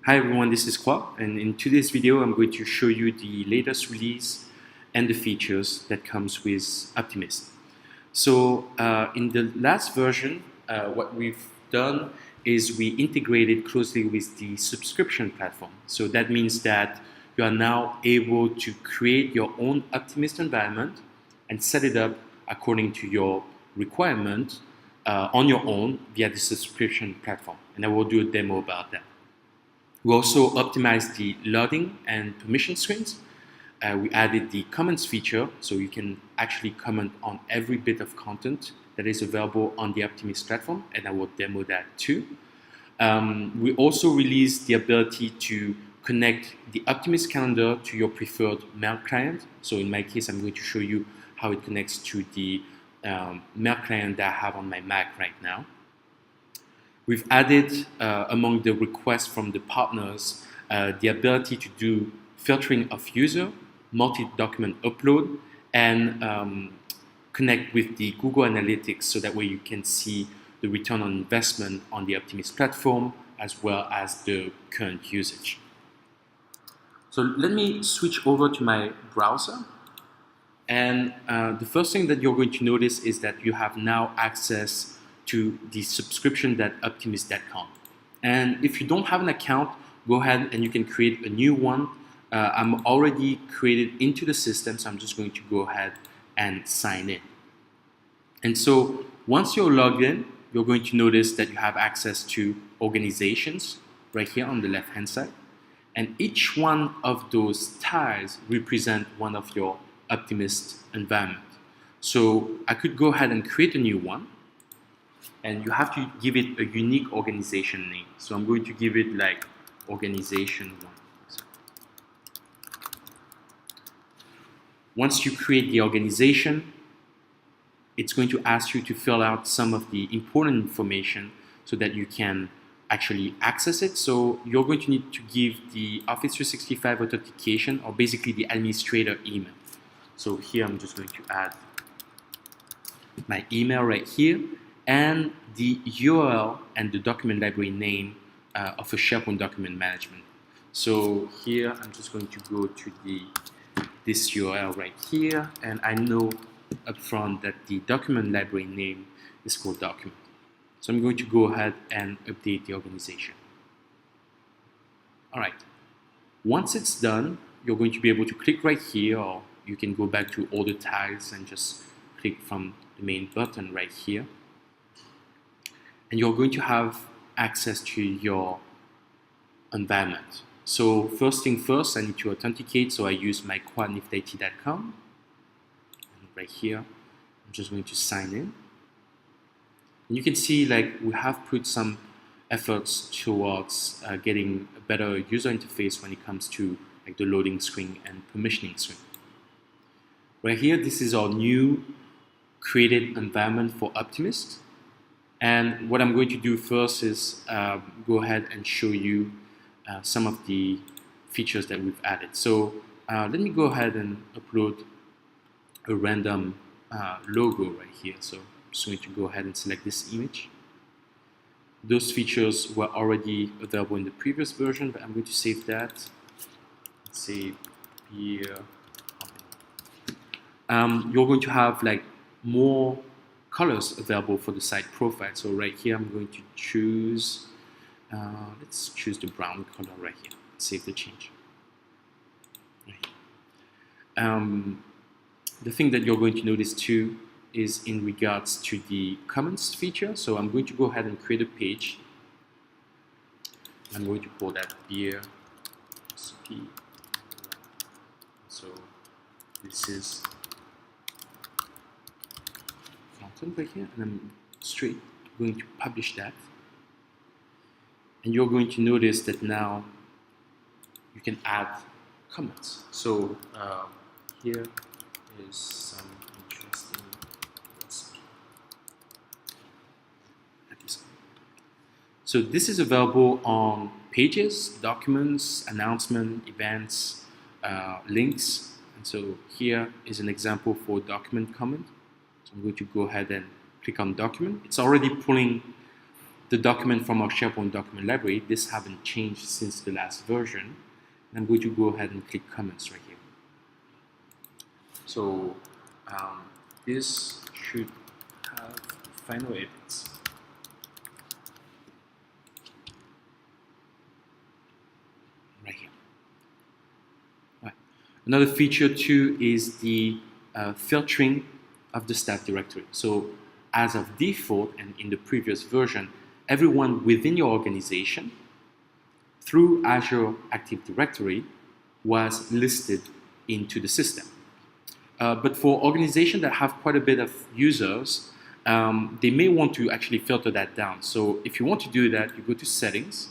Hi everyone, this is Kwa, and in today's video I'm going to show you the latest release and the features that comes with Optimist. So in the last version, what we've done is we integrated closely with the subscription platform. So that means that you are now able to create your own Optimist environment and set it up according to your requirement on your own via the subscription platform. And I will do a demo about that. We also optimized the loading and permission screens. We added the comments feature, so you can actually comment on every bit of content that is available on the Optimist platform, and I will demo that too. We also released the ability to connect the Optimist calendar to your preferred mail client. So in my case, I'm going to show you how it connects to the mail client that I have on my Mac right now. We've added, among the requests from the partners, the ability to do filtering of user, multi-document upload, and connect with the Google Analytics so that way you can see the return on investment on the Optimist platform as well as the current usage. So let me switch over to my browser. And the first thing that you're going to notice is that you have now access to the subscription.optimist.com. And if you don't have an account, go ahead and you can create a new one. I'm already created into the system, so I'm just going to go ahead and sign in. And so once you're logged in, you're going to notice that you have access to organizations right here on the left hand side. And each one of those tiles represent one of your Optimist environment. So I could go ahead and create a new one. And you have to give it a unique organization name. So I'm going to give it like organization 1. Once you create the organization, it's going to ask you to fill out some of the important information so that you can actually access it. So you're going to need to give the Office 365 authentication, or basically the administrator email. So here I'm just going to add my email right here, and the URL and the document library name of a SharePoint document management. So here I'm just going to go to this URL right here, and I know up front that the document library name is called document. So I'm going to go ahead and update the organization. All right. Once it's done, you're going to be able to click right here, or you can go back to all the tiles and just click from the main button right here. And you're going to have access to your environment. So first thing first, I need to authenticate, so I use my quadniftit.com. And right here, I'm just going to sign in. And you can see like we have put some efforts towards getting a better user interface when it comes to like the loading screen and permissioning screen. Right here, this is our new created environment for Optimist. And what I'm going to do first is go ahead and show you some of the features that we've added. So let me go ahead and upload a random logo right here. So I'm just going to go ahead and select this image. Those features were already available in the previous version, but I'm going to save that. Save here. You're going to have like more colors available for the site profile. So right here I'm going to choose, let's choose the brown color right here. Save the change. Right here. The thing that you're going to notice too is in regards to the comments feature. So I'm going to go ahead and create a page. I'm going to call that beer recipe. So this is right here, and I'm straight going to publish that. And you're going to notice that now you can add comments. So here is some interesting recipe. So this is available on pages, documents, announcement, events, links. And so here is an example for document comment. So I'm going to go ahead and click on document. It's already pulling the document from our SharePoint document library. This haven't changed since the last version. And I'm going to go ahead and click comments right here. So this should have final edits. Right here. Right. Another feature too is the filtering of the staff directory. So as of default and in the previous version, everyone within your organization through Azure Active Directory was listed into the system. But for organizations that have quite a bit of users, they may want to actually filter that down. So if you want to do that, you go to Settings,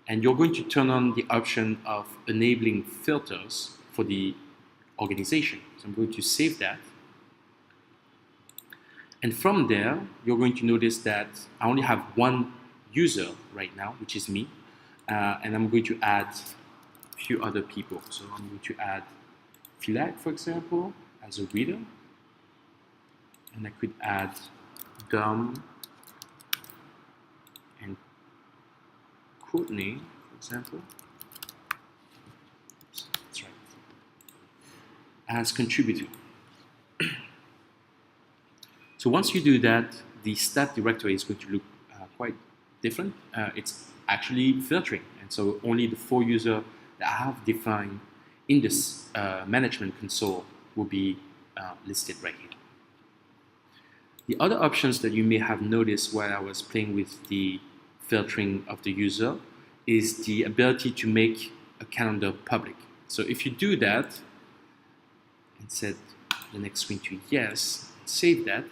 and you're going to turn on the option of enabling filters for the organization. So I'm going to save that. And from there, you're going to notice that I only have one user right now, which is me. And I'm going to add a few other people. So I'm going to add Philac, for example, as a reader. And I could add Dom and Courtney, for example. Oops, that's right. As contributor. So once you do that, the stat directory is going to look quite different. It's actually filtering, and so only the 4 users that I have defined in this management console will be listed right here. The other options that you may have noticed while I was playing with the filtering of the user is the ability to make a calendar public. So if you do that and set the next screen to yes, save that,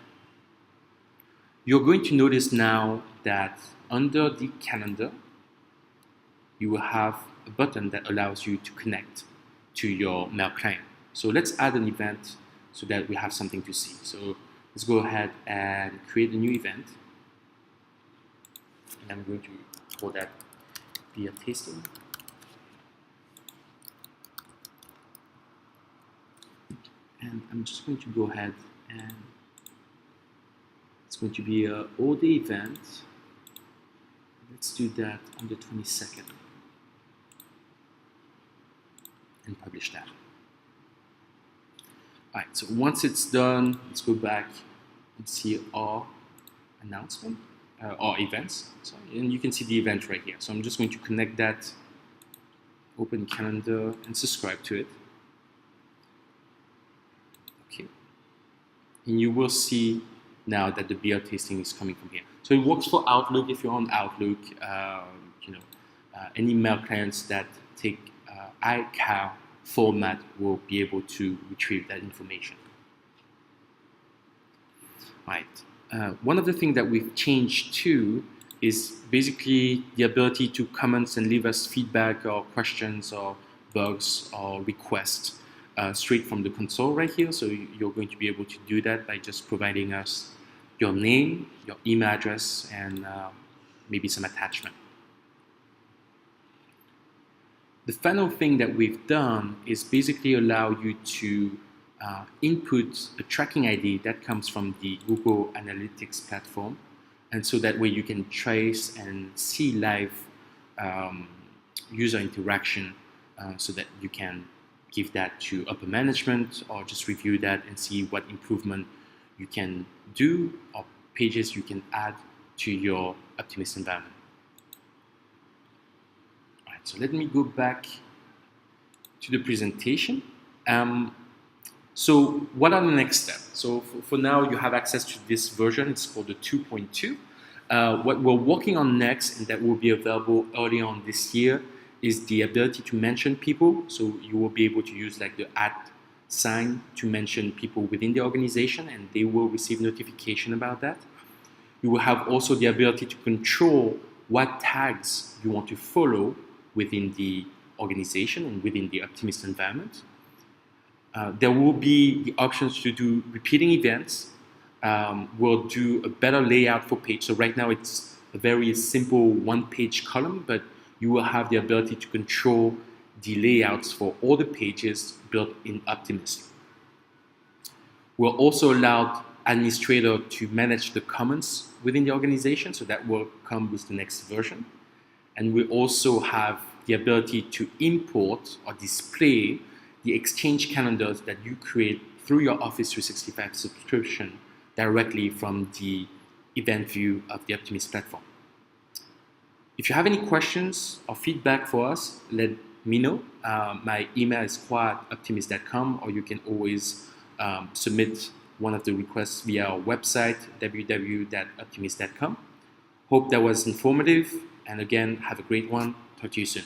you're going to notice now that under the calendar, you will have a button that allows you to connect to your mail client. So let's add an event so that we have something to see. So let's go ahead and create a new event. And I'm going to call that beer tasting. And I'm just going to go ahead and it's going to be an all-day event. Let's do that on the 22nd and publish that. All right, so once it's done, let's go back and see our announcement, our events. Sorry, and you can see the event right here. So I'm just going to connect that, open calendar, and subscribe to it. Okay, and you will see now that the beer tasting is coming from here. So it works for Outlook. If you're on Outlook, any mail clients that take iCal format will be able to retrieve that information. Right. One of the things that we've changed too is basically the ability to comment and leave us feedback or questions or bugs or requests straight from the console right here. So you're going to be able to do that by just providing us your name, your email address, and maybe some attachment. The final thing that we've done is basically allow you to input a tracking ID that comes from the Google Analytics platform, and so that way you can trace and see live user interaction so that you can give that to upper management or just review that and see what improvement you can do or pages you can add to your Optimist environment. All right, so let me go back to the presentation. So what are the next steps? So for now, you have access to this version. It's called the 2.2. What we're working on next, and that will be available early on this year, is the ability to mention people. So you will be able to use like the @ sign to mention people within the organization, and they will receive notification about that. You will have also the ability to control what tags you want to follow within the organization and within the Optimist environment. There will be the options to do repeating events. We'll do a better layout for page. So right now it's a very simple one-page column, but you will have the ability to control the layouts for all the pages built in Optimist. We'll also allow administrator to manage the commons within the organization, so that will come with the next version. And we also have the ability to import or display the Exchange calendars that you create through your Office 365 subscription directly from the event view of the Optimist platform. If you have any questions or feedback for us, let me know. My email is qua@optimist.com, or you can always submit one of the requests via our website, www.optimist.com. Hope that was informative, and again, have a great one. Talk to you soon.